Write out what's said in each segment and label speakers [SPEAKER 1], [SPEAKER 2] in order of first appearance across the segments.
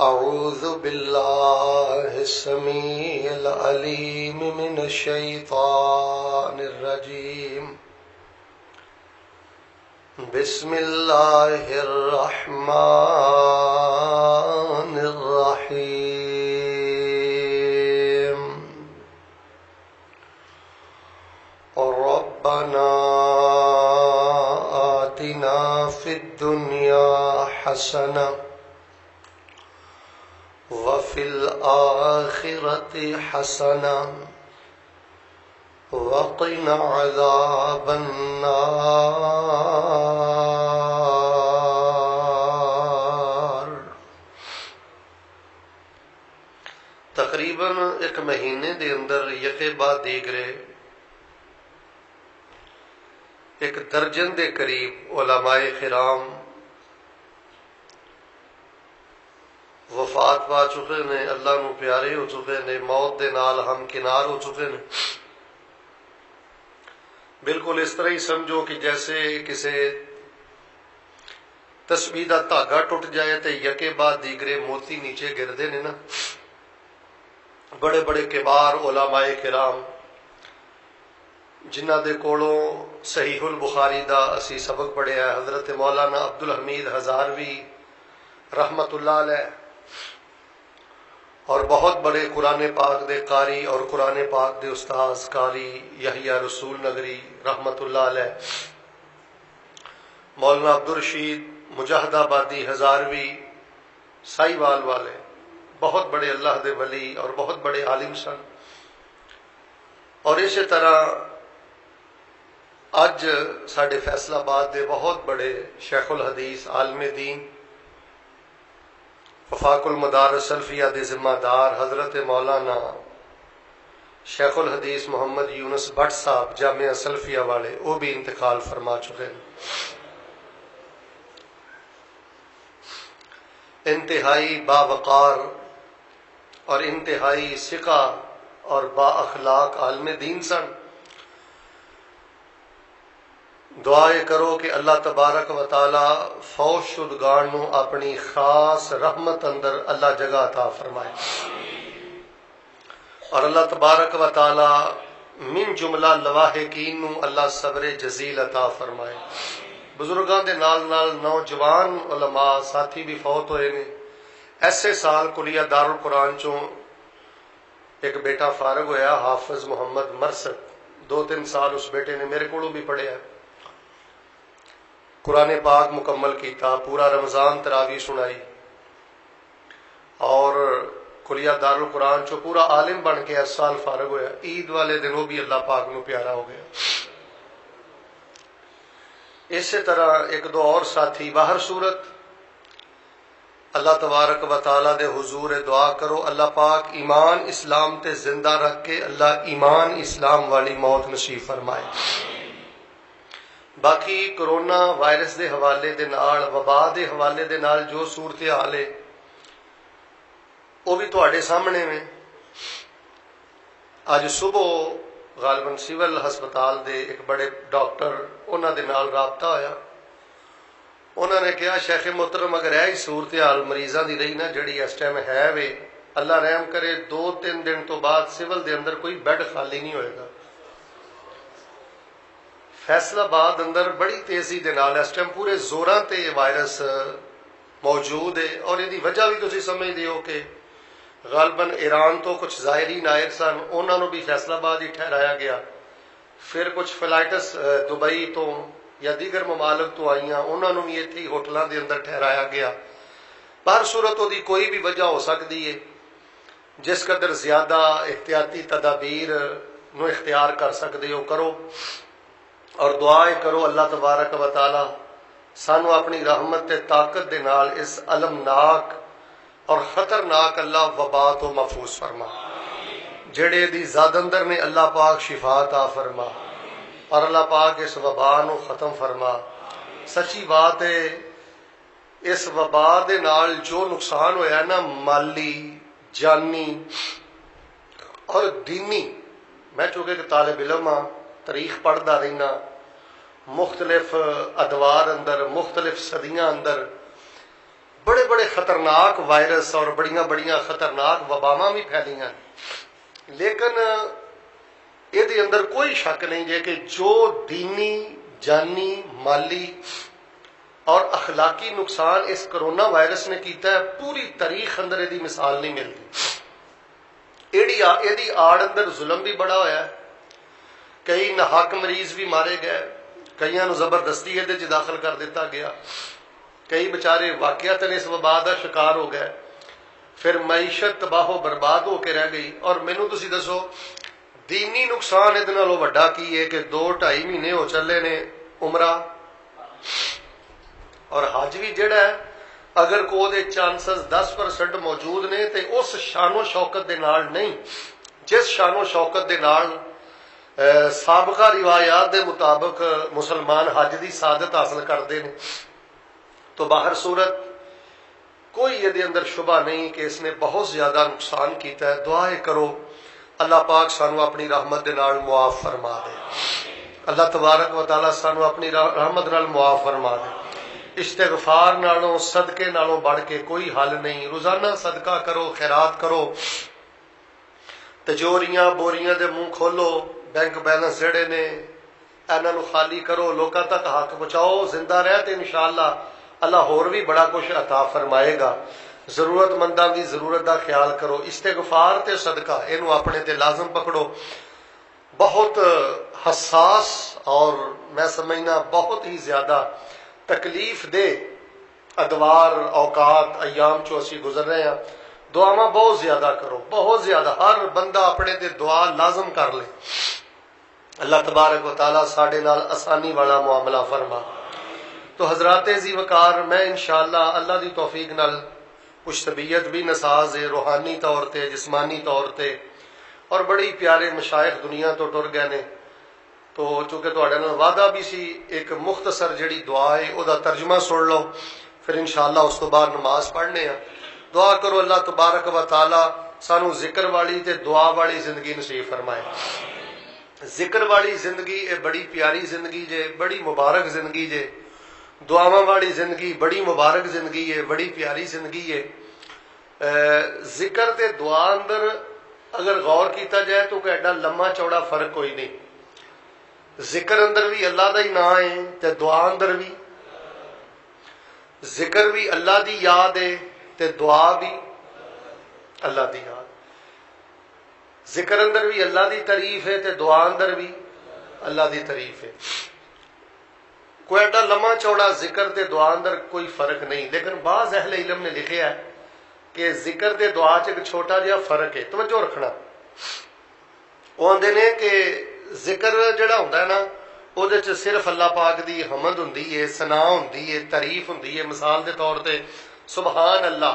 [SPEAKER 1] أعوذ بالله السميع العليم من الشيطان الرجيم. بسم الله الرحمن الرحيم. ربنا آتنا في الدنيا حسنة وفي الآخرة حسنة وقنا عذاب النار. تقریباً ایک مہینے دے اندر یکے بعد دیگرے ایک درجن دے قریب علماء کرام وفات پا چکے نے، اللہ نو پیارے ہو چکے نے، موت دے نال ہم کنار ہو چکے نے. بالکل اس طرح ہی سمجھو کہ جیسے کسی تسبیح دا دھاگا ٹوٹ جائے تے یکے بعد دیگرے موتی نیچے گردے نے نا. بڑے بڑے کبار علماء کرام جنہ دے کولوں صحیح البخاری دا اسی سبق پڑھیا ہے، حضرت مولانا عبدالحمید ہزاروی رحمت اللہ علیہ، اور بہت بڑے قرآن پاک دے قاری اور قرآن پاک دے استاذ قاری یحییٰ رسول نگری رحمت اللہ علیہ، مولانا عبدالرشید مجاہد آبادی ہزاروی سائیوال والے، بہت بڑے اللہ دے ولی اور بہت بڑے عالم سن. اور اسی طرح اج ساڈے فیصلہ آباد دے بہت بڑے شیخ الحدیث عالم دین وفاق المدارس سلفیہ دے ذمہ دار حضرت مولانا شیخ الحدیث محمد یونس بٹ صاحب جامعہ سلفیہ والے، وہ بھی انتقال فرما چکے ہیں. انتہائی باوقار اور انتہائی ثقہ اور با اخلاق عالم دین سن. دعائے کرو کہ اللہ تبارک و تعالی فوت شدگان نو اپنی خاص رحمت اندر اللہ جگہ عطا فرمائے، اور اللہ تبارک و تعالی من جملہ لواحقین نو اللہ صبر جزیل عطا فرمائے. بزرگاں دے نال نال نوجوان علماء ساتھی بھی فوت ہوئے نے. ایسے سال کلیہ دارالقرآن چوں ایک بیٹا فارغ ہویا، حافظ محمد مرسد، 2-3 سال اس بیٹے نے میرے کولوں بھی پڑھیا، قرآن پاک مکمل کیتا، پورا رمضان تراویح سنائی، اور کلیہ دارالقرآن چو پورا عالم بن کے اس سال فارغ ہویا. عید والے دن وہ بھی اللہ پاک نو پیارا ہو گیا. اسی طرح ایک دو اور ساتھی. باہر صورت اللہ تبارک و تعالیٰ دے حضور دعا کرو اللہ پاک ایمان اسلام تے زندہ رکھ کے اللہ ایمان اسلام والی موت نصیب فرمائے. باقی کرونا وائرس دے حوالے دے نال، وبا دے حوالے دے نال جو صورتحال ہے وہ بھی تواڈے سامنے میں. اج صبح غالباً سول ہسپتال دے ایک بڑے ڈاکٹر انہاں دے نال رابطہ ہویا. انہوں نے کہا شیخ محترم اگر ایہی صورتحال مریضاں دی رہی نا جڑی اس ٹائم ہے وے، اللہ رحم کرے 2-3 دن تو بعد سول دے اندر کوئی بیڈ خالی نہیں ہوئے گا. فیصل آباد اندر بڑی تیزی دے نال اس ٹائم پورے زوراں تے یہ وائرس موجود ہے، اور یہ دی وجہ بھی تسی سمجھ دیو کہ غالباً ایران تو کچھ زائرین آئے سن، انہوں نے بھی فیصل آباد ہی ٹھہرایا گیا. پھر کچھ فلائٹس دبئی تو یا دیگر ممالک تو آئیاں، انہوں نے بھی اتھی ہوٹلاں دے اندر ٹھہرایا گیا. باہر صورت دی کوئی بھی وجہ ہو سکتی ہے. جس قدر زیادہ احتیاطی تدابیر نو اختیار کر سکتے ہو کرو، اور دعائے کرو اللہ تبارک و تعالی سانو اپنی رحمت تے طاقت دے نال اس المناک اور خطرناک اللہ وبا تو محفوظ فرما. جڑے دی زاد اندر نے اللہ پاک شفا عطا فرما، اور اللہ پاک اس وبا نو ختم فرما. سچی بات ہے اس وبا دے نال جو نقصان ہویا نا مالی، جانی اور دینی، میں چونکہ کہ طالب علم ہاں، تاریخ پڑھتا رہنا، مختلف ادوار اندر، مختلف صدیاں اندر بڑے بڑے خطرناک وائرس اور بڑیاں بڑیاں خطرناک وباواں بھی پھیلیاں، لیکن یہ اندر کوئی شک نہیں جے کہ جو دینی، جانی، مالی اور اخلاقی نقصان اس کرونا وائرس نے کیتا ہے، پوری تاریخ اندر یہ مثال نہیں ملتی۔ یہ آڑ اندر ظلم بھی بڑا ہویا ہے، کئی ناحق مریض بھی مارے گئے، کئیاں نو زبردستی یہ داخل کر دیتا گیا، کئی بچارے واقعتاً اس وبا کا شکار ہو گئے، پھر معیشت تباہ و برباد ہو کے رہ گئی۔ اور مینوں تسی دسو دینی نقصان یہ نالوں وڈا کی ہے کہ 2-2.5 مہینے ہو چلے نے عمرہ اور حج بھی جڑا ہے، اگر کو دے چانسز 10% موجود نے تے اس شان و شوکت دے نال نہیں جس شان و شوکت دے نال سابقہ روایات دے مطابق مسلمان حج دی سعادت حاصل کرتے ہیں۔ تو باہر صورت کوئی یہ اندر شبہ نہیں کہ اس نے بہت زیادہ نقصان کیتا ہے۔ دعائیں کرو اللہ پاک سانو اپنی رحمت دے نال معاف فرما دے، اللہ تبارک و تعالی سانو اپنی رحمت نال معاف فرما دے۔ استغفار نالوں صدقے نالوں بڑھ کے کوئی حل نہیں۔ روزانہ صدقہ کرو، خیرات کرو، تجوریاں بوریاں دے منہ کھولو، بینک بیلنس جڑے نے انہاں نو خالی کرو، لوکاں تک حق پہنچاؤ، زندہ رہ تے انشاءاللہ اللہ ہور بھی بڑا کچھ عطا فرمائے گا۔ ضرورت منداں دی ضرورت دا خیال کرو، استغفار تے صدقہ اینو اپنے تے لازم پکڑو۔ بہت حساس اور میں سمجھنا بہت ہی زیادہ تکلیف دہ ادوار اوقات ایام چو اسی گزر رہے ہیں۔ دعاواں بہت زیادہ کرو، بہت زیادہ، ہر بندہ اپنے تے دعا لازم کر لے۔ اللہ تبارک و تعالیٰ ساڈے نال آسانی والا معاملہ فرما۔ تو حضرات ذی وقار، میں انشاءاللہ اللہ دی توفیق نال کچھ طبیعت بھی نساز ہے، روحانی طور تے، جسمانی طور تے، اور بڑی پیارے مشائخ دنیا تو ٹر گئے نے۔ تو چونکہ تہاڈے نال وعدہ بھی سی ایک مختصر جڑی دعا ہے او دا ترجمہ سن لو، پھر انشاءاللہ اس تو بعد نماز پڑھنے ہیں۔ دعا کرو اللہ تبارک و تعالی سانو ذکر والی تے دعا والی زندگی نصیب فرمائے۔ ذکر والی زندگی اے بڑی پیاری زندگی جے، بڑی مبارک زندگی جے۔ دعاواں والی زندگی بڑی مبارک زندگی ہے، بڑی پیاری زندگی ہے۔ ذکر تے دعا اندر اگر غور کیتا جائے تو کہ ایڈا لمبا چوڑا فرق کوئی نہیں۔ ذکر اندر بھی اللہ دا ہی نام ہے تے دعا اندر بھی، ذکر بھی اللہ دی یاد ہے تے دعا بھی اللہ دی یاد۔ ذکر اندر بھی اللہ دی تعریف ہے تے دعا اندر بھی اللہ دی تعریف ہے۔ کوئی ایڈا لمبا چوڑا ذکر تے دعا اندر کوئی فرق نہیں، لیکن بعض اہل علم نے لکھیا ہے کہ ذکر تے دعا چ ایک چھوٹا جہا فرق ہے، توجہ رکھنا۔ وہ آندے نے کہ ذکر جڑا ہوندا ہے نا، او دے چ صرف اللہ پاک دی حمد ہوندی ہے، ثنا ہوندی ہے، تعریف ہوندی ہے۔ مثال دے طور تے سبحان اللہ،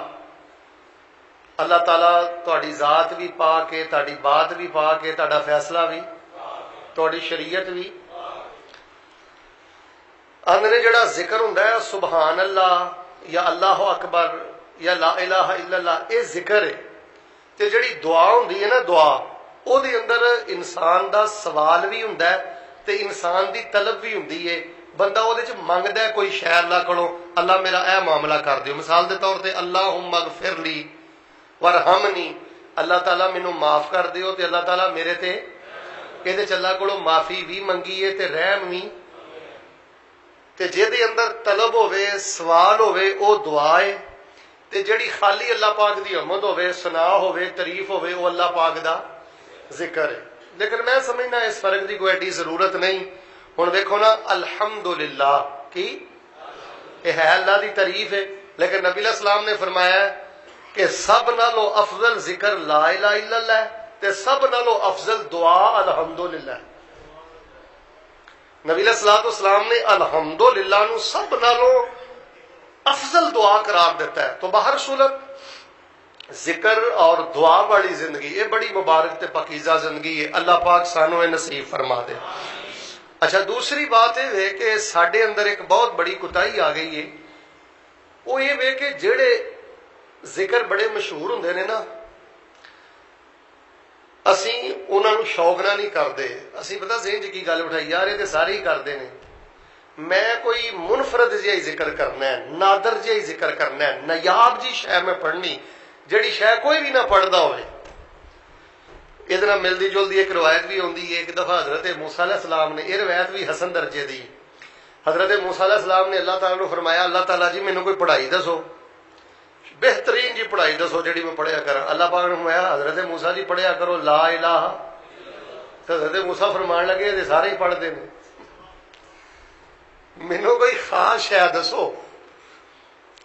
[SPEAKER 1] اللہ تعالیٰ تہاڈی ذات بھی پاک ہے، تہاڈی بات بھی پاک ہے، تہاڈا فیصلہ بھی، تہاڈی شریعت بھی۔ اندر جڑا ذکر ہوندا ہے سبحان اللہ یا اللہ اکبر یا لا الہ الا اللہ، اے ذکر ہے۔ تے جڑی دعا ہوندی ہے نا، دعا او دے اندر انسان دا سوال بھی ہوندا ہے تے انسان دی طلب بھی ہوندی ہے۔ بندہ او دے چ منگدا ہے کوئی شے اللہ کولوں، اللہ میرا اے معاملہ کر دیو۔ مثال دے طور تے اللہم اغفر لی ورحمنی، اللہ تعالیٰ مینوں معاف کر دیو تے اللہ تعالیٰ میرے تے یہ اللہ کولوں معافی بھی منگی ہے تے رحم بھی۔ تے جے دے اندر طلب ہوے، سوال ہوے، او دعا ہے۔ تے جڑی خالی اللہ پاک دی حمد ہوے، ثنا ہوے، تعریف ہوے، او اللہ پاک دا ذکر ہے۔ لیکن میں سمجھنا اس فرق دی کوئی ایڈی ضرورت نہیں۔ ہن دیکھو نا، الحمدللہ کی یہ ہے اللہ دی تعریف ہے، لیکن نبی علیہ السلام نے فرمایا ہے کہ سب نالوں افضل ذکر لا الہ الا اللہ ہے تے سب نالوں افضل دعا الحمدللہ۔ نبی علیہ الصلوۃ والسلام نے الحمدللہ نو سب نالوں افضل دعا قرار دیتا ہے۔ تو باہر صورت ذکر اور دعا والی زندگی یہ بڑی مبارک تے پاکیزہ زندگی ہے۔ اللہ پاک سانو یہ نصیب فرما دے۔ اچھا، دوسری بات یہ ہے کہ ساڈے اندر ایک بہت بڑی کوتاہی آ گئی ہے، وہ یہ ہے کہ جڑے ذکر بڑے مشہور ہوندے نے نا، اسی انہاں نو شوق نہ نہیں کردے۔ اسی پتہ ذہن چ کی گل اٹھائی، یار یہ تے سارے ہی کردے نے، میں کوئی منفرد جہا ہی ذکر کرنا ہے، نادر جہا ہی ذکر کرنا ہے، نایاب جی شے میں پڑھنی جہی شے کوئی بھی نہ پڑھتا ہوئے۔ یہ ملتی جلتی ایک روایت بھی آتی ہے، ایک دفعہ حضرت موسیٰ علیہ السلام نے، یہ روایت بھی حسن درجے دی، حضرت موسیٰ علیہ السلام نے اللہ تعالیٰ نے فرمایا، اللہ تعالیٰ جی مینوں کوئی پڑھائی دسو، بہترین جی پڑھائی دسو جہی میں پڑھیا کرا۔ اللہ پاک نے فرمایا حضرت موسیٰ جی پڑھیا کرو لا الہ۔ حضرت موسیٰ فرمان لگے یہ سارے ہی پڑھتے ہیں، مینوں کوئی خاص شے دسو۔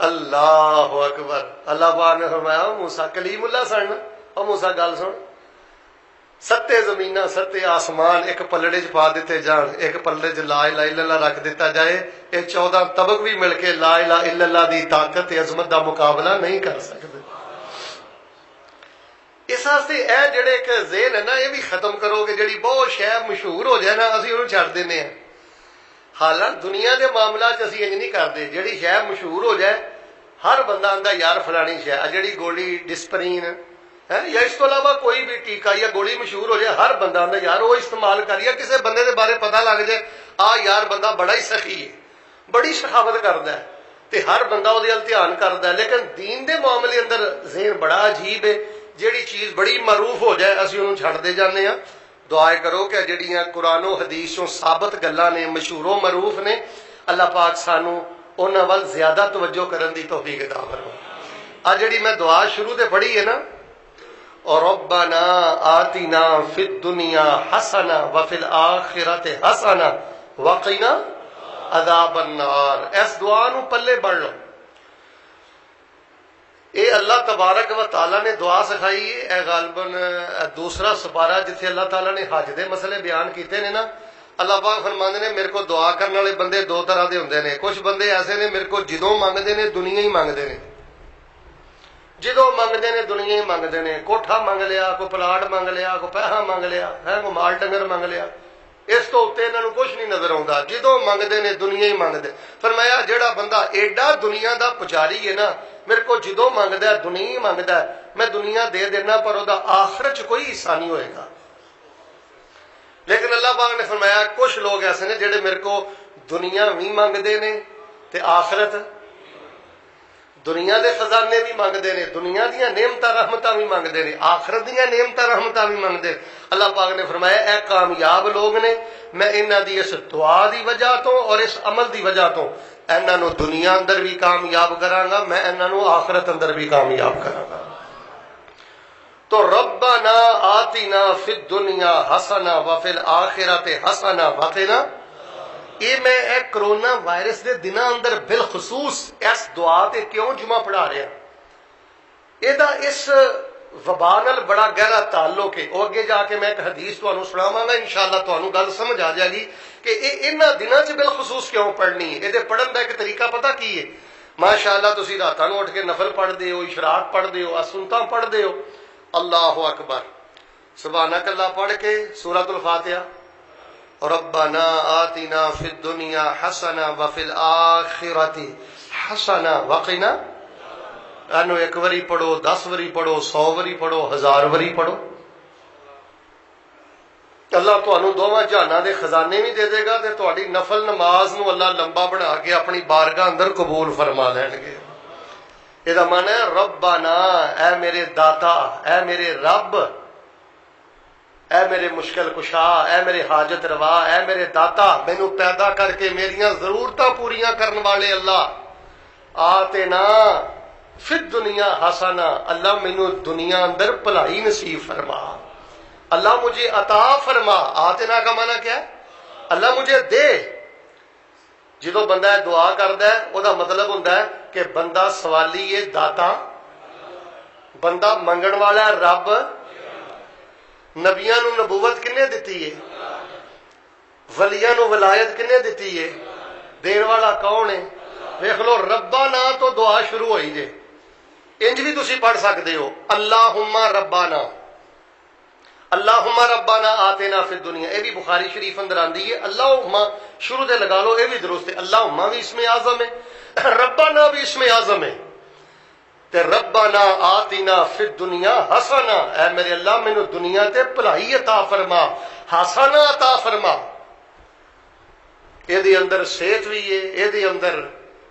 [SPEAKER 1] اللہ اکبر۔ اللہ پاک نے فرمایا موسیٰ کلیم اللہ سن، اور موسیٰ گل سن، ستے زمین ستے آسمان ایک پلڑے چ پا دیتے جان، ایک پلڑے چ لا الہ الا اللہ رکھ دیتا جائے، یہ 14 طبق بھی مل کے لا الہ الا اللہ دی طاقت عظمت دا مقابلہ نہیں کر سکتے۔ اس واسطے اے جڑے ایک ذہن ہے نا، یہ بھی ختم کرو کہ جڑی بہت شے مشہور ہو جائے نا اسی انہوں چھڑ دینے ہیں۔ حالانکہ دنیا کے معاملات اسی انج نہیں کرتے، جڑی شے مشہور ہو جائے ہر بندہ آندا یار فلانی شے، جڑی گولی ڈسپرین یا اس کو علاوہ کوئی بھی ٹیکا یا گولی مشہور ہو جائے ہر بندہ آندا یار وہ استعمال کریے، کسی بندے دے بارے پتہ لگ جائے یار بندہ بڑا ہی سخی ہے، بڑی سخاوت کردا ہے، تے ہر بندہ وہ دھیان کردا ہے۔ لیکن دین دے معاملے اندر ذہن بڑا عجیب ہے، جیڑی چیز بڑی معروف ہو جائے اسی انہوں چھڑ دے جانے ہیں۔ دعائے کرو کہ جڑیاں قرآن و حدیث چوں ثابت گلاں نے، مشہور و معروف نے، اللہ پاک سانو انہاں ول زیادہ توجہ کرن دی توفیق عطا فرمائے۔ جڑی میں دعا شروع تے پڑھی ہے نا، اور ربنا آتنا فی الدنیا حسنہ وفی الآخرۃ حسنہ وقنا عذاب النار، اس دعا نو پلے بڑھ لو۔ اے اللہ تبارک و تعالیٰ نے دعا سکھائی ہے، اے غالباً دوسرا سپارہ جتھے اللہ تعالیٰ نے حج دے مسئلے بیان کیتے نے نا، اللہ پاک فرماندے نے میرے کو دعا کرنے والے بندے دو طرح دے ہوندے نے، کچھ بندے ایسے نے میرے کو جدوں منگدے نے دنیا ہی منگدے نے، جدوں منگدے نے دنیا ہی منگدے نے، کوٹھا منگ لیا، کوئی پلاٹ منگ لیا، کوئی پیسہ منگ لیا، کوئی مال ڈنگر منگ لیا، اس تو اتنے انہوں کچھ نہیں نظر آتا، جدوں منگدے نے دنیا ہی منگدے۔ فرمایا جیڑا بندہ ایڈا دنیا دا پجاری ہے نا، میرے کو جدوں منگدا ہے دنیا ہی منگدا ہے، میں دنیا دے دینا پر وہ آخرت چ کوئی حصہ نہیں ہوئے گا۔ لیکن اللہ پاک نے فرمایا کچھ لوگ ایسے نے جڑے میرے کو دنیا بھی منگدے نے تے آخرت، دنیا دے خزانے بھی منگدے نے، دنیا دیاں نعمتاں رحمتاں بھی منگدے نے، آخرت دیاں نعمتاں رحمتاں بھی منگدے۔ اللہ پاک نے فرمایا اے کامیاب لوگ نے، میں انہاں دی اس دعا دی وجہ تو اور اس عمل دی وجہ تو انہاں نو دنیا اندر بھی کامیاب کراں گا، میں انہاں نو آخرت اندر بھی کامیاب کراں گا۔ تو ربنا آتنا فی الدنیا حسنہ وفی الآخرۃ حسنہ وقنا، یہ میں ایک کرونا وائرس دے دنوں اندر بالخصوص اس دعا تے کیوں جمعہ پڑھا رہا، یہ اس وبا نال بڑا گہرا تعلق ہے۔ وہ اگے جا کے میں ایک حدیث تمہیں سناواں گا، انشاءاللہ تمہیں گل سمجھ آ جائے گی کہ یہ انہاں دنوں 'چ بالخصوص کیوں پڑھنی ہے۔ یہ پڑھن کا ایک طریقہ پتہ کی ہے؟ ماشاءاللہ تسی راتاں نوں اٹھ کے نفل پڑھتے ہو، اشراق پڑھتے ہو، سنتاں پڑھتے ہو، اللہ اکبر سبحانک اللہ پڑھ کے سورۃ الفاتحہ، ربنا آتنا فی الدنیا حسنہ وفی الآخرۃ حسنہ وقنا، اینو ایک وری پڑھو، 10 وری پڑھو، 100 وری پڑھو، 1000 وری پڑھو، اللہ تمہیں دونوں جہاناں دے خزانے بھی دے دے گا تے تہاڈی نفل نماز نو اللہ لمبا بنا کے اپنی بارگاہ اندر قبول فرما لین گے۔ یہ معنی ہے ربنا، اے میرے داتا، اے میرے رب، اے میرے مشکل کشا، اے میرے حاجت روا، اے میرے داتا، مینوں پیدا کر کے میریاں ضرورتاں پوریاں کرن والے اللہ، آتنا فی الدنیا حسنہ، اللہ مینوں دنیا اندر بھلائی نصیب فرما، اللہ مجھے عطا فرما۔ آتنا کا معنی کیا ہے؟ اللہ مجھے دے۔ جدو بندہ دعا کردا ہے وہ دا مطلب ہوندا ہے کہ بندہ سوالی ہے داتا، بندہ منگن والا ہے رب۔ نبیاں نو نبوت کنے دتی ہے؟ ولیاں نو ولایت کنے دتی ہے؟ دین والا کون ہے؟ دیکھ لو ربنا تو دعا شروع ہوئی جے، انج بھی تسی پڑھ سکتے ہو اللہم ربنا، اللہم ربنا آتنا فی الدنیا، یہ بھی بخاری شریف اندر آندی ہے، اللہم شروع دے لگا لو، یہ بھی درست ہے، اللہم بھی اسم اعظم ہے، ربنا بھی اسم اعظم ہے، تے ربنا آتنا فی الدنیا حسنہ، اے میرے اللہ مینوں دنیا تے بھلائی عطا فرما، حسنہ عطا فرما۔ ਇਹਦੇ ਅੰਦਰ ਸਿਹਤ ਵੀ ਹੈ, ਇਹਦੇ ਅੰਦਰ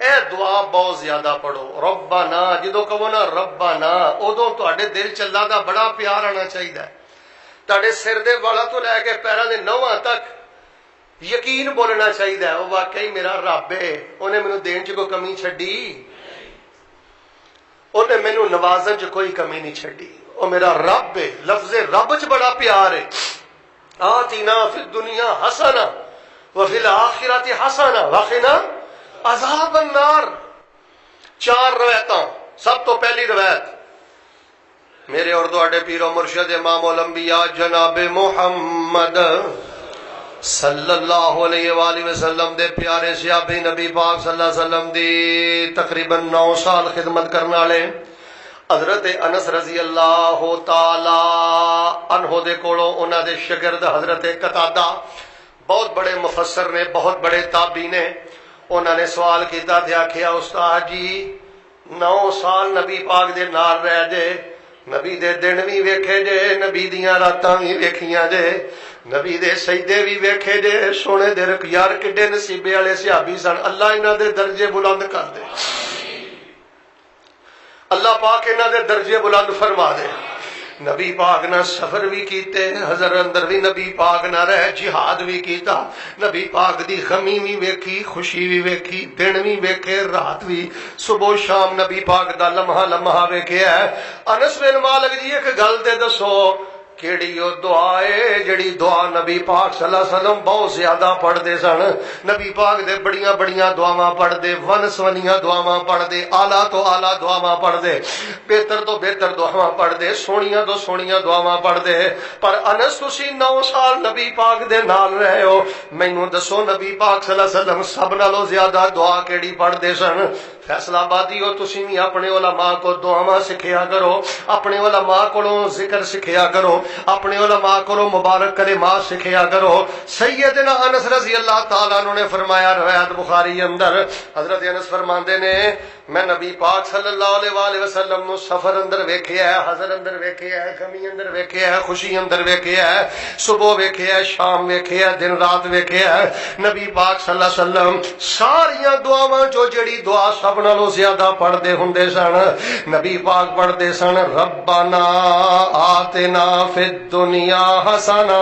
[SPEAKER 1] اے دعا بہت زیادہ پڑھو. ربنا جدو کہو نا ربنا ادو تواڈے دل چ اللہ دا بڑا پیار آنا چاہیے. تواڈے سر دے والا تو لے کے پیراں دے نواں تک یقین بولنا چاہیے وہ واقعی میرا رب ہے, انہیں مینوں دین چ کوئی کمی چھڈی, انہیں مینوں نوازن چ کوئی کمی نہیں چھڈی, وہ میرا رب ہے. لفظ رب چ بڑا پیار ہے. آتینا فی الدنیا حسنہ وفی الآخرۃ حسنہ وقنا عذاب النار. 4 روایتاں. سب تو پہلی روایت میرے اور تواڈے پیر و مرشد امام الانبیاء جناب محمد صلی اللہ علیہ وآلہ وسلم دے پیارے صحابی نبی پاک صلی اللہ علیہ وسلم دی تقریباً 9 سال خدمت کرنے والے حضرت انس رضی اللہ تعالی عنہ دے کولوں انہاں دے شاگرد حضرت قتادہ بہت بڑے مفسر نے, بہت بڑے تابعی نے. انہوں نے سوال کیتا تے آکھیا استاد جی 9 سال نبی پاک دے نال رہ جے, نبی دے دن بھی ویکھے جے, نبی دیاں راتاں بھی ویکھیاں جے, نبی دے سجدے بھی ویکھے جے, سونے دے رک یار کڈے نصیبے والے صحابی سن. اللہ انہاں دے درجے بلند کر دے, اللہ پاک انہاں دے درجے بلند فرما دے. نبی پاک نہ سفر بھی کیتے, حضر اندر بھی نبی پاک نہ رہ, جہاد بھی کیتا, نبی پاک دی غمی بھی ویکھی, خوشی بھی ویکھی, دن بھی ویکھے, رات بھی, صبح شام نبی پاک دا لمحہ لمحہ ویکھیا ہے. انس بن مالک جی ایک گل تے دسو کیڑی او دعا ہے جڑی دعا نبی پاک صلی اللہ علیہ وسلم بہت زیادہ پڑھدے سن. نبی پاک دے بڑیاں بڑیاں دعاواں پڑھدے, ون سونیاں دعاواں پڑھدے, اعلیٰ تو اعلیٰ دعاواں پڑھدے, بہتر تو بہتر دعاواں پڑھدے, سونیاں تو سونیاں دعاواں پڑھدے. پر انس تسی 9 سال نبی پاک دے نال رہے ہو, مینوں دسو نبی پاک صلی اللہ علیہ وسلم سب نالوں زیادہ دعا کیڑی پڑھدے سن؟ فیصلہ آبادی ہو تسی بھی اپنے علماء کو دعاواں سکھیا کرو, اپنے علماء کو ذکر سکھیا کرو, اپنے علماء کو مبارک کلمات سکھیا کرو. سیدنا انس رضی اللہ تعالیٰ عنہ نے فرمایا, روایت بخاری اندر حضرت انس فرماندے نے میں نبی پاک صلی اللہ علیہ وآلہ وسلم نو سفر اندر ویکھیا ہے, حضر اندر ویکھیا ہے, غمی اندر ویکھیا ہے, خوشی اندر ویکھیا ہے, صبح ویکھیا ہے, شام ویکھیا ہے, دن رات ویکھیا ہے. نبی پاک صلی اللہ علیہ وسلم ساریاں دعاواں جو جڑی دعا سب نالوں زیادہ پڑھدے ہوندے سن, نبی پاک پڑھدے سن ربنا آتنا فی الدنیا حسنہ,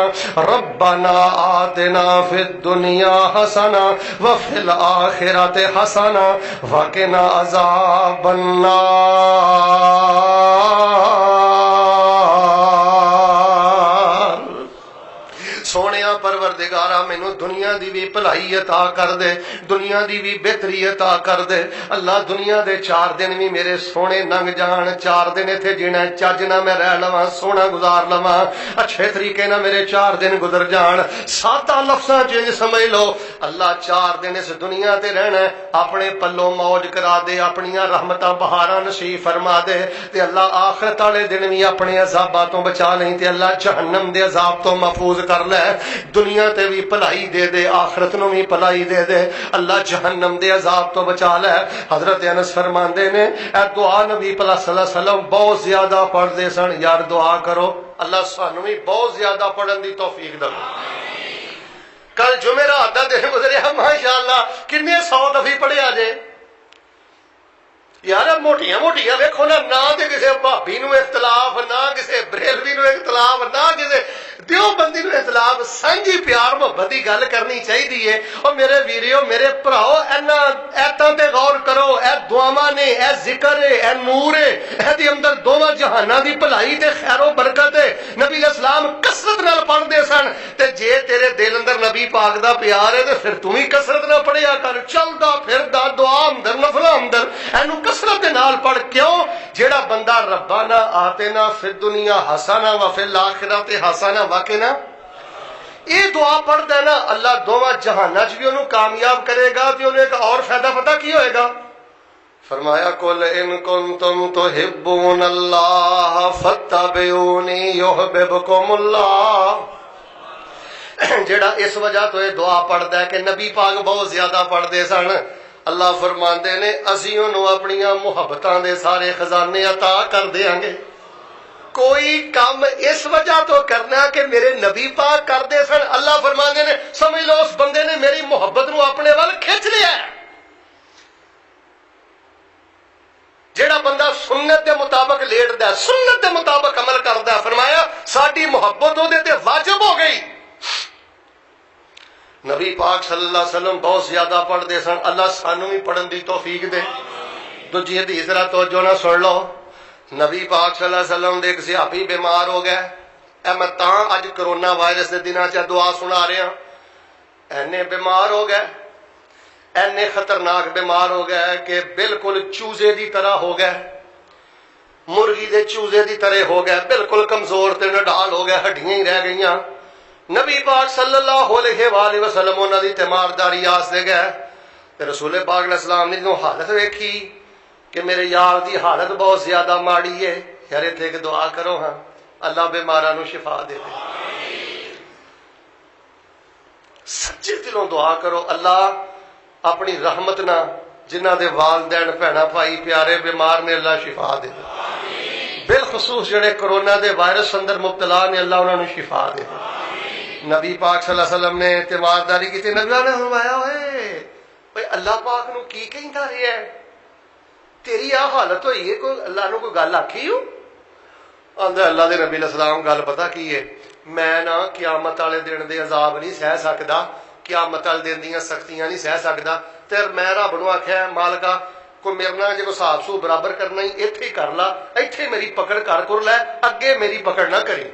[SPEAKER 1] ربنا آتنا فی الدنیا حسنہ وفی الآخرۃ حسنہ وقنا عذاب النار. سونیا پروردگارا مینوں دنیا دی بھی بھلائی عطا کر دے, دنیا دی بھی بہتری عطا کر دے. اللہ دنیا دے 4 دن بھی میرے سونے لنگ جان, 4 دن ایتھے جینا چج نہ میں رہ لواں, سونا گزار لواں, اچھے طریقے نہ میرے 4 دن گزر جان. سادہ لفظاں چ سمجھ لو اللہ 4 دن اس دنیا تے رہنا ہے, اپنے پلوں موج کرا دے, اپنیاں رحمتاں بہاراں نصیب فرما دے, تے اللہ آخرت والے دن بھی اپنے عذاباں تو بچا لیں, تے اللہ جہنم دے عذاب تو محفوظ کر لے. دنیا تے بھی بھلائی دے دے, آخرت نو بھی بھلائی دے دے, اللہ جہنم دے عذاب تو بچا لے. حضرت انس فرماندے نے اے دعا نبی صلی اللہ علیہ وسلم بہت زیادہ پڑھدے سن. یار دعا کرو اللہ سانوں بھی بہت زیادہ پڑھن دی توفیق دے. کل جمعرات دا دن گزریا ماشاءاللہ کنے 100 دفعے پڑھیا جے. یار موٹیاں موٹیاں ویکھو نا, نہ تے کسے بھابی نو اختلاف, نہ کسے بریلوی نو اختلاف, نہ کسے دیوبندی نو اختلاف, سانجھی پیار محبت دی گل کرنی چاہیے. اور میرے ویریو میرے بھراؤ ایتاں تے غور کرو, اے دعاواں نے, اے ذکر ہے, اے نور ہے, اے دی اندر دونوں جہاناں دی بھلائی تے خیر و برکت ہے. نبی علیہ السلام کثرت نال پڑھدے سن, تے جے تیرے دل اندر نبی پاک دا پیار ہے تے پھر توں وی کثرت نال پڑھیا کر. چلدا پھردا دعا اندر نفل اندر اینو کثرت دے نال پڑھ. کیوں جیڑا بندہ ربنا آتنا فی الدنیا حسنہ وفی الآخرۃ حسنہ وقنا یہ دعا پڑھدا ہے نا, اللہ دونوں جہاناں چ بھی انہوں کامیاب کرے گا. تے انہوں ایک اور فائدہ پتہ کی ہوئے گا, فرمایا قل ان کنتم تحبون اللہ فاتبعونی یحببکم اللہ. جیڑا اس وجہ تو یہ دعا پڑھدا ہے کہ نبی پاک بہت زیادہ پڑھدے سن, اللہ فرماندے نے اسی انہوں اپنیاں محبتاں دے سارے خزانے عطا کر دیاں گے. کوئی کام اس وجہ تو کرنا کہ میرے نبی پاک کردے سن, اللہ فرماندے نے سمجھ لو اس بندے نے میری محبت نو اپنے وال کھچ لیا ہے. سنت دے مطابق لیٹدا ہے، سنت دے مطابق عمل کردا ہے، فرمایا ساڈی محبت وہ تے واجب ہو گئی۔ نبی پاک صلی اللہ علیہ وسلم بہت زیادہ پڑھتے سن، اللہ سانو بھی پڑھن دی توفیق دے۔ دوجی حدیث ذرا توجہ نہ سن لو، نبی پاک صلی اللہ علیہ وسلم دے ایک صحابی بیمار ہو گئے، اے میں تاں اج کرونا وائرس دے دناں چ دعا سنا رہا، اینے بیمار ہو گئے، اینے خطرناک بیمار ہو گئے کہ بالکل چوزے دی طرح ہو گئے، مرغی دے چوزے دی طرح ہو گئے، بالکل کمزور تے نڈال ہو گئے، ہڈیاں ہی رہ گئیاں۔ نبی پاک صلی اللہ علیہ وآلہ وسلم انہاں دی تیمارداری واسطے گئے تے رسول پاک علیہ السلام نے جو حالت ویکھی کہ میرے یار دی حالت بہت زیادہ ماڑی ہے، یار اتنے کہ دعا کرو ہاں اللہ بیماراں نو شفا دے دے۔ سچے دلوں دعا کرو، اللہ اپنی رحمت نہ جنہ دے والدین بھیڑاں بھائی پیارے بیمار نے اللہ شفا دے دے، بالخصوص جڑے کرونا دے وائرس اندر مبتلا نے اللہ انہاں نو شفا دے دے۔ نبی پاک صلی اللہ علیہ وسلم نے تیمارداری کی، نبی نے فرمایا اوے اللہ پاک نو کی کہندا رہیا ہے، تیری آ حالت ہوئی ہے، کوئی اللہ نو کوئی گل آکھی ہو؟ آندا اللہ دے نبی علیہ السلام گل پتہ کی ہے، میں نہ قیامت والے دن دے عذاب نہیں سہ سکدا، قیامت والے دن دیاں سختیاں نہیں سہ سکدا، تے میں رب نو آکھیا مالکا کوئی میرے نال جے کوئی حساب سو برابر کرنا ہی ایتھے ہی کر لا، ایتھے میری پکڑ کر لے، اگے میری پکڑ نہ کری۔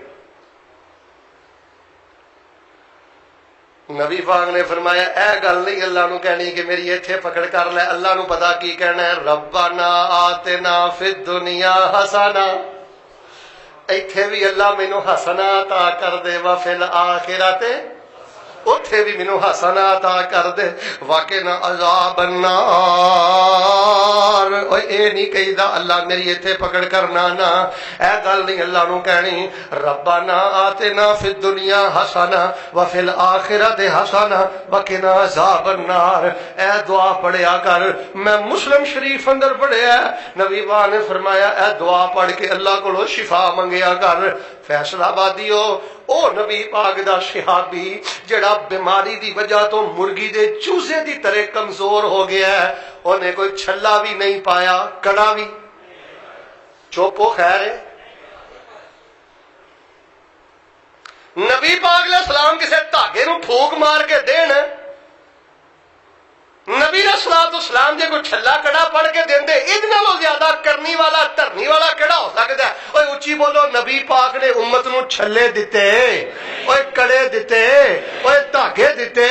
[SPEAKER 1] نبی پاک نے فرمایا اے گل نہیں اللہ نو کہنی کہ میری ایتھے پکڑ کر لے، اللہ نو پتا کی کہنا ہے، ربنا آتنا فی الدنیا حسنہ، ایتھے بھی اللہ مینوں حسنہ عطا کر دے، وفی الآخرۃ اتھے بھی مینوں حسنہ عطا کر دے، وقنا عذاب النار۔ اوے اے نہیں کہیدا اللہ میری ایتھے پکڑ کرنا نا، اے گل نہیں اللہ نو کہنی، ربنا آتنا فی الدنیا حسنہ وفی الآخرۃ حسنہ وقنا عذاب النار۔ اے دعا پڑھیا کر، میں مسلم شریف اندر پڑھیا ہے، نبی پاک نے فرمایا اے دعا پڑھ کے اللہ کولو شفا منگیا کر۔ فیصلہ آبادیو او نبی پاک دا صحابی جڑا بیماری دی وجہ تو مرغی دے چوزے دی طرح کمزور ہو گیا ہے، انہیں کوئی چھلا بھی نہیں پایا، کڑا بھی، چوپو خیر ہے۔ نبی پاک علیہ السلام کسے دھاگے نو پھونک مار کے دین، نبی رسولات اسلام جے کوئی چھلا کڑا پڑھ کے دیندے، ادنا لو زیادہ کرنی والا دھرنی والا کڑا ہو سکتا ہے؟ اوے اچھی بولو، نبی پاک نے امت نو چھلے دیتے، اوے کڑے دیتے، اوے دھاگے دیتے،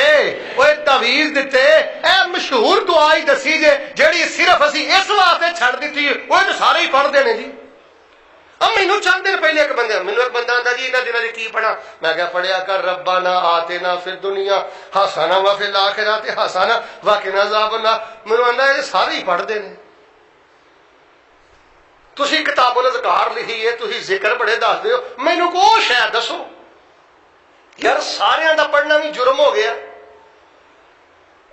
[SPEAKER 1] اوے تعویذ دیتے، اے مشہور دعا ہی دسی جے جیڑی صرف اسی اس واسطے چھڑ دیتی، اوے تو سارے ہی پڑھ دینے جی۔ اب مینو چند دن پہلے ایک بندہ آتا جی انہاں دنوں کی پڑھا، میں کہا پڑھیا کر ربنا آتنا فی الدنیا حسنہ وفی الآخرۃ حسنہ وقنا عذاب النار۔ مینو آندا یہ سارے ہی پڑھتے ہیں، تسی کتاب الاذکار لکھی ہے، تسی ذکر بڑے دسدے ہو، مینو کو شاید دسو یار، سارے دا پڑھنا بھی جرم ہو گیا،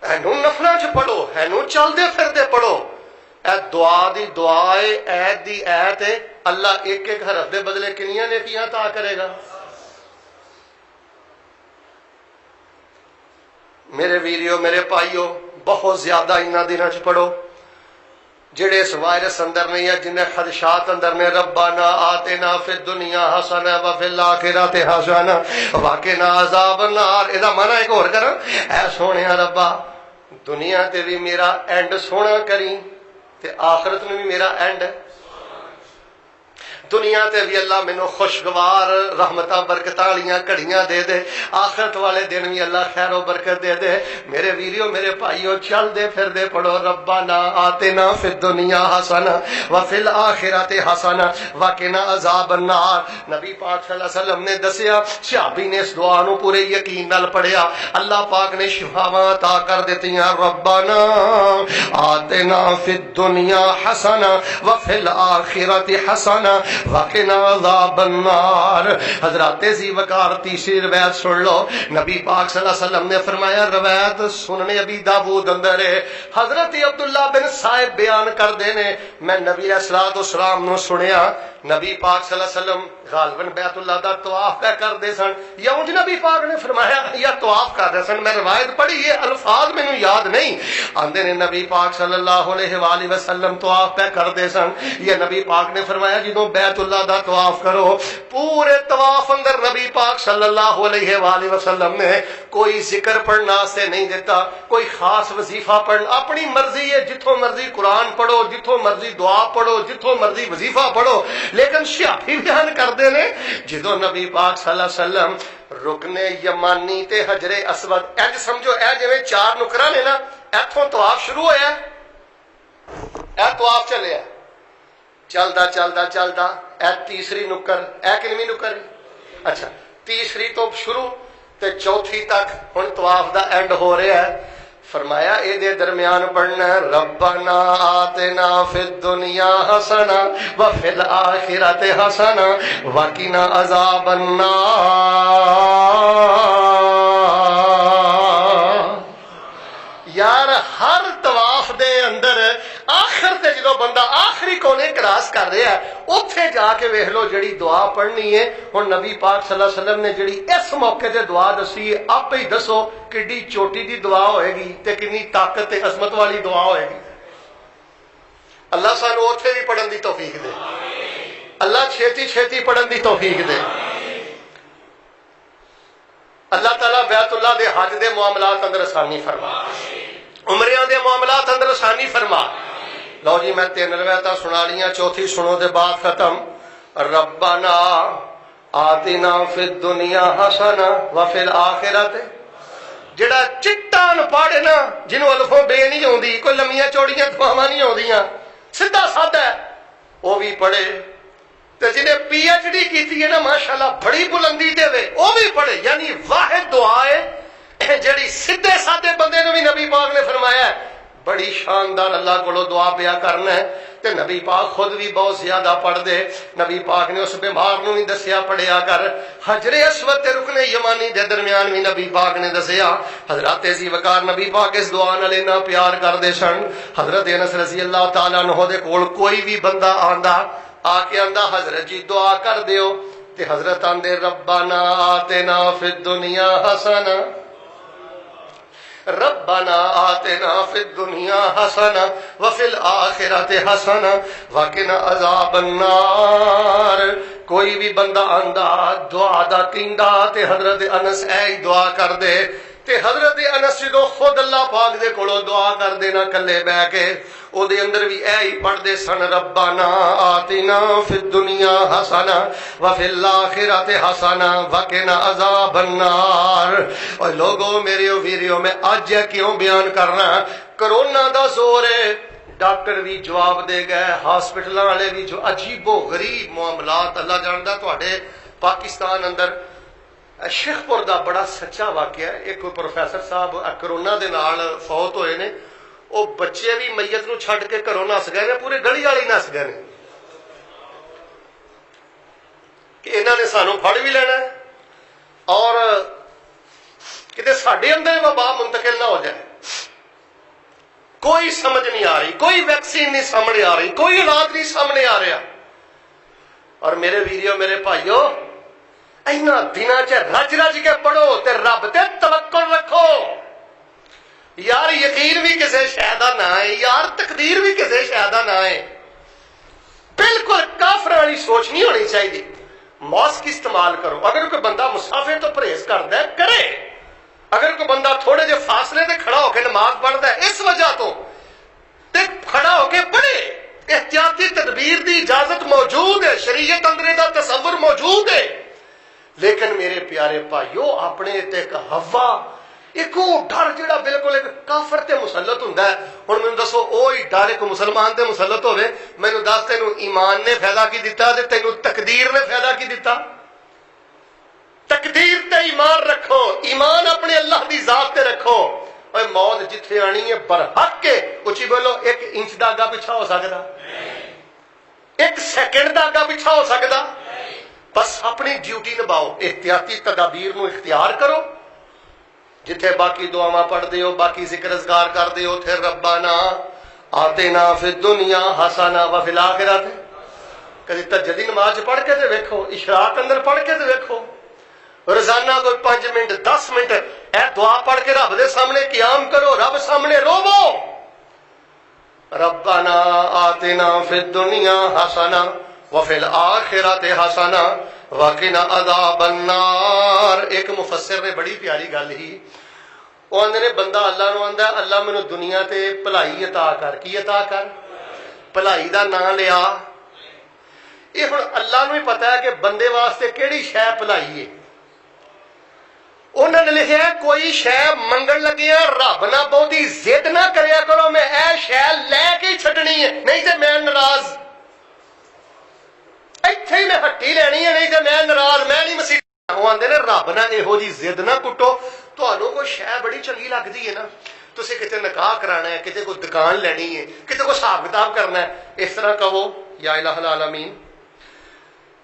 [SPEAKER 1] اینو نفلاں چ پڑھو، اینو چلدے پھردے پڑھو، اے دعا دی دعا ہے، ایت دی ایت ہے، اللہ ایک ایک حرف دے بدلے کنیاں نیکیاں عطا کرے گا۔ میرے ویریو میرے پائیو بہت زیادہ انہاں دنوں چ پڑھو، جڑے اس وائرس اندر نہیں ہے، جنہیں خدشات اندر نے، ربنا آتنا فی الدنیا حسنہ وفی الآخرۃ حسنہ وقنا عذاب النار۔ ادا مانا ایک اور کرا، اے سونے ربا دنیا تے بھی میرا اینڈ سونا کری تے آخرت میں بھی میرا اینڈ، دنیا تے بھی اللہ مینوں خوشگوار رحمتاں برکتاں والیاں گھڑیاں دے دے، آخرت والے دن بھی اللہ خیر و برکت دے دے۔ میرے ویریو میرے بھائیو چل دے پھر دے پڑھو، ربنا آتنا فی الدنیا حسنہ وفی الآخرۃ حسنہ وقنا عذاب النار۔ نبی پاک صلی اللہ علیہ وسلم نے دسیا، صحابی نے اس دعا نو پورے یقین نال پڑھیا، اللہ پاک نے شفاواں عطا کر دتیاں، ربنا آتنا فی الدنیا حسنہ وفی الآخرۃ حسنہ وقنا عذاب النار۔ حضرات ذی وقار تیسری روایت سن لو، نبی پاک صلی اللہ علیہ وسلم نے فرمایا، روایت سنن ابی داؤد اندر ہے، حضرت عبداللہ بن صائب بیان کر دینے، میں نبی علیہ الصلوۃ والسلام نو سنیا، نبی پاک صلی اللہ علیہ وسلم غالباً بیت اللہ دا طواف پہ کرتے سن یا انج نبی پاک نے فرمایا یا طواف کرتے سن، میں روایت پڑھی یہ الفاظ مینوں یاد نہیں، آندے نے نبی پاک صلی اللہ علیہ وآلہ وسلم طواف پہ کرتے سن یا نبی پاک نے فرمایا جدوں بیت اللہ دا طواف کرو پورے طواف اندر نبی پاک صلی اللہ علیہ وآلہ وسلم نے کوئی ذکر پڑھنا سے نہیں دیتا، کوئی خاص وظیفہ پڑھنا، اپنی مرضی ہے، جتھوں مرضی قرآن پڑھو، جتھوں مرضی دعا پڑھو، جتھوں مرضی وظیفہ پڑھو، لیکن شیعی بیان کرتے ہیں جدو نبی پاک صلی اللہ علیہ وسلم رکن یمانی تے حجر اسود اج سمجھو اے جویں چار نکراں نے نا، ایتھوں طواف شروع ہویا ہے، اے طواف چلیا چلدا چلدا چلدا اے تیسری نکر، اے کنویں نکر؟ اچھا تیسری تو شروع تے چوتھی تک ہن طواف دا اینڈ ہو رہا ہے، فرمایا اے دے درمیان پڑھنا ربنا آتنا فی الدنیا حسنا وفی الآخرۃ حسنا وقنا عذاب النار۔ یار ہر طواف دے اندر آخر تے جدو بندہ آخری کونے کراس کر رہا ہے اوتھے جا کے ویکھ لو جڑی دعا پڑھنی ہے، ہن نبی پاک صلی اللہ علیہ وسلم نے جڑی اس موقع تے دعا دسی ہے آپ ہی دسو کڈی چوٹی دی دعا ہوئے گی تے کنی طاقت تے عظمت والی دعا ہوئے گی۔ اللہ سانو اوتھے بھی پڑھن دی توفیق دے، اللہ چھیتی چھیتی پڑھن دی توفیق دے، اللہ تعالیٰ بیت اللہ دے حج دے معاملات اندر آسانی فرما، عمریاں دے معاملات اندر آسانی فرما۔ لو جی میں 3 روایتاں سنا لیاں، چوتھی سنو دے بعد ختم۔ ربنا آتنا فی الدنیا حسنا وفی الآخرۃ، جڑا چٹان پڑھے نا جنہوں الفوں بے نہیں ہوندی، کوئی لمیاں چوڑیاں دعاواں نہیں ہوندیاں، سیدھا سادہ ہے وہ بھی پڑھے، تے جنہیں پی ایچ ڈی کیتی ہے نا ماشاءاللہ بڑی بلندی دے وے وہ بھی پڑھے، یعنی واحد دعا ہے جڑی سیدھے سادے بندے نے بھی نبی پاک نے فرمایا ہے بڑی شاندار اللہ کو دعا پیا کرنا ہے، تے نبی پاک خود بھی بہت زیادہ پڑھ دے۔ نبی پاک نے اس بیمار نو بھی دسیا پڑھیا کر، حجر اسود تے رکن یمانی دے درمیان بھی نبی پاک نے دسیا۔ حضرت ذی وقار نبی پاک اس دعا نال اتنا پیار کردے سن، حضرت انس رضی اللہ تعالیٰ عنہ دے کول کوئی بھی بندہ آندا آ کے آندا حضرت جی دعا کر دیو تے حضرت آندے ربنا آتنا فی الدنیا حسنا ربنا آتنا فی الدنیا حسنا وفی الآخرۃ حسنا وقنا عذاب النار۔ کوئی بھی بندہ آندا دعا دا کیندا تے حضرت انس اے دعا کر دے تے حضرت انس جدو خود اللہ پاک دے کولوں دعا کر دینا کلے بہ کے او دے اندر بھی اے ہی پڑھ دے سن ربنا آتنا فی الدنیا حسنا وفی الآخرۃ حسنا وقنا عذاب النار۔ اور لوگو میریو ویریو میں آج کیوں بیان کرنا، کرونا دا زور ہے، ڈاکٹر بھی جواب دے گئے، ہاسپٹل والے بھی جو عجیب و غریب معاملات اللہ جاندا۔ تواڈے پاکستان اندر شیخ پور دا بڑا سچا واقعہ ہے، ایک پروفیسر صاحب کرونا دے نال فوت ہوئے نے، وہ بچے بھی میت نو چھڈ کے گھروں نس گئے نے، پورے گلی والے نس گئے نے کہ انہوں نے سانو پھڑ بھی لینا ہے اور کتے ساڈے اندر وبا منتقل نہ ہو جائے۔ کوئی سمجھ نہیں آ رہی، کوئی ویکسین نہیں سامنے آ رہی، کوئی علاج نہیں سامنے آ رہا۔ اور میرے ویریو میرے بھائیو اینا دنوں چ رج رج کے پڑھو تے رب تے توکل رکھو۔ یار یقین بھی کسی شے دا نہ ہے، یار تقدیر بھی کسی شے دا نہ ہے۔ بالکل کافر والی سوچ نہیں ہونی چاہیے۔ ماسک استعمال کرو، اگر کوئی بندہ مسافر تو پرہیز کرتا ہے کرے، اگر کوئی بندہ تھوڑے جے فاصلے تے کھڑا ہو کے نماز پڑھتا ہے اس وجہ تو تے کھڑا ہو کے پڑھے، احتیاطی تدبیر دی اجازت موجود ہے، شریعت اندر دا تصور موجود ہے۔ لیکن میرے پیارے بھائیو اپنے تے ایک ہوا ایک وہ ڈر جڑا بالکل ایک کافر تے مسلط ہوندا ہے۔ ہن مینوں دسو اوہی ڈر ایک مسلمان تے مسلط ہوے، مینوں دس تینوں ایمان نے فائدہ کی دیتا تے تینوں تقدیر نے فائدہ کی دیتا؟ تقدیر تے ایمان رکھو، ایمان اپنے اللہ دی ذات تے رکھو۔ اوے موت جتھے آنی ہے برحق کے اچھی بولو 1 انچ دا اگا پیچھا ہو سکدا؟ 1 سیکنڈ دا اگا پیچھا ہو سکدا؟ بس اپنی ڈیوٹی نبھاؤ، احتیاطی تدابیر نو اختیار کرو۔ جتھے باقی دعاواں پڑھ دیو، باقی ذکر اذکار کر دیو، تھے ربنا آتنا فی الدنیا حسنا وفی الآخرۃ کدی تہجد نماز پڑھ کے تے ویکھو، اشراق اندر پڑھ کے تے ویکھو، روزانہ کوئی 5 منٹ 10 منٹ اے دعا پڑھ کے رب دے سامنے قیام کرو، رب سامنے روو، ربنا آتنا فی الدنیا حسنہ وفی الآخرۃ حسنہ وقنا عذاب النار۔ ایک مفسر نے بڑی پیاری گل ہی، وہ آندے نے بندہ اللہ نو آندا اللہ مینوں دنیا تے بھلائی عطا کر، کی عطا کر؟ بھلائی دا نام لیا۔ یہ ہن اللہ نو ہی پتا ہے کہ بندے واسطے کیڑی شے بھلائی ہے۔ انہوں نے لکھا ہے کوئی شے منگن لگیا رب نہ بہتی ضد نہ کریا کرو، میں اے شے لے کے ہی چھڈنی ہے، نہیں تے میں ناراض، ایتھے ہی میں ہٹی لینی ہے، نہیں تے میں ناراض، میں نہیں مسیح۔ وہ آندے نے رب نہ یہو جی ضد نہ کٹو۔ تمہوں کوئی شے بڑی چنگی لگتی ہے نا، تسی کتے نکاح کرانا ہے، کتے کوئی دکان لینی ہے، کتے کوئی حساب کتاب کرنا ہے، اس طرح کہو یا الہ العالمین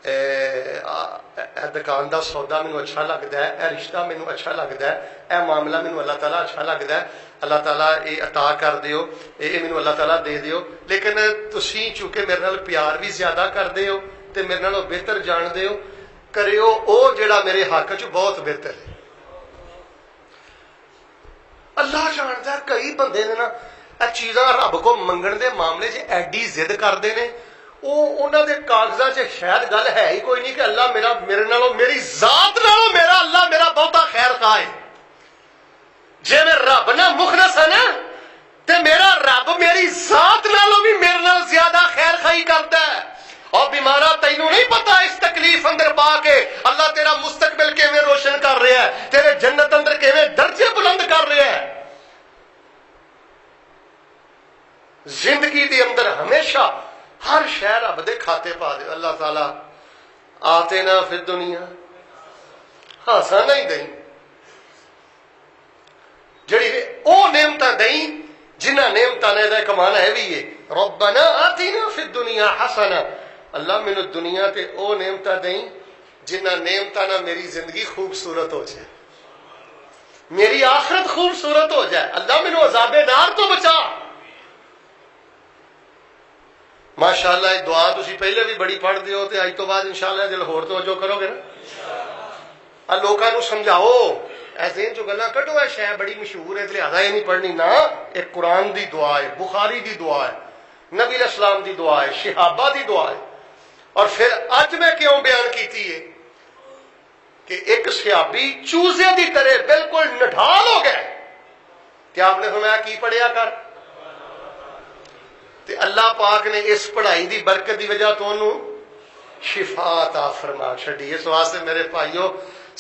[SPEAKER 1] اے دکان دا سودا مینوں اچھا لگتا ہے، اے رشتہ مینوں اچھا لگتا ہے، اے معاملہ مینوں اللہ تعالیٰ اچھا لگتا ہے، اللہ تعالیٰ یہ عطا کر دیو، یہ مینوں اللہ تعالیٰ دے دیو، لیکن تسی چونکہ میرے نال پیار بھی زیادہ کر دیو تے میرے نالوں بہتر جان دیو، کریو او جڑا میرے حق چ بہت بہتر ہے۔ اللہ جانتا ہے کئی بندے نے نا اے چیزاں رب کو منگن دے معاملے چ ایڈی ضد کرتے ہیں، وہ انہوں دے کاغذات سے شاید گل ہے ہی کوئی نہیں کہ اللہ میرے نالوں میری ذات نالوں میرا اللہ میرا بہتا خیر خواہ ہے۔ جے میں رب نہ مخلص ہے نا تے میرا رب میری ذات نالوں بھی میرے نال زیادہ خیر خواہی کرتا ہے۔ اور بیمارا تینوں نہیں پتا اس تکلیف اندر پا کے اللہ تیرا مستقبل کیویں روشن کر رہا ہے، تیرے جنت اندر کیویں درجے بلند کر رہا ہے۔ زندگی دے اندر ہمیشہ ہر شے رب دے کھاتے پا دے۔ اللہ تعالیٰ آتنا فی الدنیا حسنہ ہی دیں، جڑی او نعمتاں دیں جنہ نعمتاں نے دا کمانا ہے بھی ہے۔ ربنا آتنا فی الدنیا حسنہ، اللہ مینوں دنیا تے او نعمتاں دیں جنہ نعمتاں نہ میری زندگی خوبصورت ہو جائے، میری آخرت خوبصورت ہو جائے، اللہ مینوں عذاب نار تو بچا۔ ماشاءاللہ یہ دعا تسی پہلے بھی بڑی پڑھ دیو تے اج تو بعد انشاءاللہ دل ہور توجہ کرو گے نا۔ لوکاں نو سمجھاؤ، ایسے جو گلاں کڈو ہے شے بڑی مشہور ہے لہذا یہ نہیں پڑھنی، نہ ایک قرآن دی دعا ہے، بخاری دی دعا ہے، نبی علیہ السلام دی دعا ہے، صحابہ دی دعا ہے۔ اور پھر اج میں کیوں بیان کیتی ہے کہ ایک صحابی چوزے دی طرح بالکل نڈھال ہو گئے کہ آپ نے فرمایا کی پڑھیا کر، تے اللہ پاک نے اس پڑھائی دی برکت دی وجہ تو انہوں شفا عطا فرما چھڈی۔ اس واسطے میرے بھائیو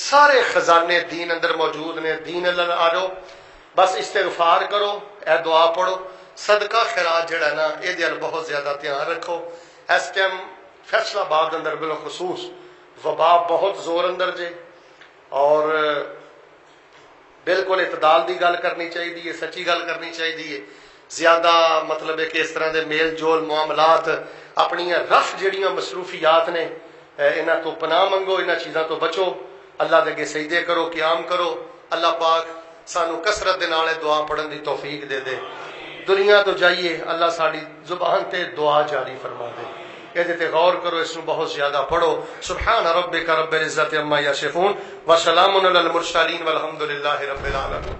[SPEAKER 1] سارے خزانے دین اندر موجود نے، دین اللہ آ جاؤ، بس استغفار کرو، اے دعا پڑھو، صدقہ خیرات جڑا ہے نا یہ دل بہت زیادہ دھیان رکھو۔ اس ٹائم فیصلہ آباد اندر بالخصوص وبا بہت زور اندر جے، اور بالکل اعتدال دی گل کرنی چاہیے، سچی گل کرنی چاہیے، زیادہ مطلب ہے کہ اس طرح دے میل جول معاملات اپنی رف جڑیاں مصروفیات نے انہاں تو پناہ منگو، انہاں چیزاں تو بچو، اللہ دے اگے سجدے کرو، قیام کرو۔ اللہ پاک سانو کثرت دے نال دعا پڑھن دی توفیق دے دے۔ دنیا تو جائیے اللہ ساری زبان تے دعا جاری فرما دے، یہ تے غور کرو، اس میں بہت زیادہ پڑھو۔ سبحان ربک رب العزت عما یصفون وسلام علی المرسلین والحمد للہ رب العالمین۔